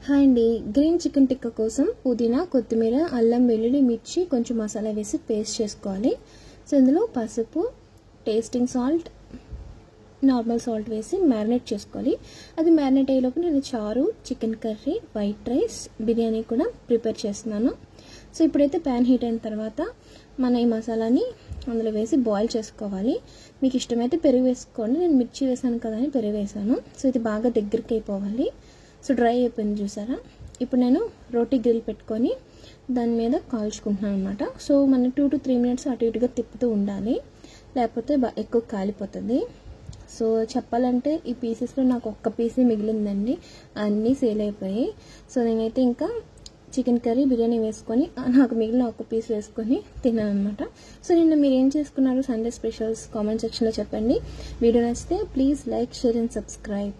Hi అండి, green chicken tikka కోసం పుదీనా, కొత్తిమీర, అల్లం, వెల్లుల్లి, మిర్చి, కొంచెం మసాలా వేసి పేస్ట్ చేసుకోవాలి. సో ఇందులో పసుపు, టేస్టింగ్ సాల్ట్, నార్మల్ సాల్ట్ వేసి మ్యారినేట్ చేసుకోవాలి. అది మ్యారినేట్ అయ్యేలోపు నేను చారు, chicken curry, white rice, biryani కూడా ప్రిపేర్ చేస్తున్నాను. సో ఇప్పుడైతే ప్యాన్ హీట్ అయిన తర్వాత మన ఈ మసాలాని అందులో వేసి బాయిల్ చేసుకోవాలి. మీకు ఇష్టమైతే పెరుగు వేసుకోండి. నేను మిర్చి వేసాను కదా అని పెరుగు వేసాను. సో ఇది బాగా దగ్గరికి అయిపోవాలి. సో డ్రై అయిపోయింది చూసారా. ఇప్పుడు నేను రోటీ గ్రిల్ పెట్టుకొని దాని మీద కాల్చుకుంటున్నాను అనమాట. సో మనం 2 to 3 minutes అటు ఇటుగా తిప్పుతూ ఉండాలి, లేకపోతే ఎక్కువ కాలిపోతుంది. సో చెప్పాలంటే ఈ పీసెస్లో నాకు ఒక్క పీసే మిగిలిందండి, అన్నీ సేల్ అయిపోయాయి. సో నేనైతే ఇంకా చికెన్ కర్రీ, బిర్యానీ వేసుకొని నాకు మిగిలిన ఒక్క పీస్ వేసుకొని తిన్నాను అనమాట. సో నిన్న మీరు ఏం చేసుకున్నారు సండే స్పెషల్స్ కామెంట్ సెక్షన్లో చెప్పండి. వీడియో నచ్చితే please like, share and subscribe.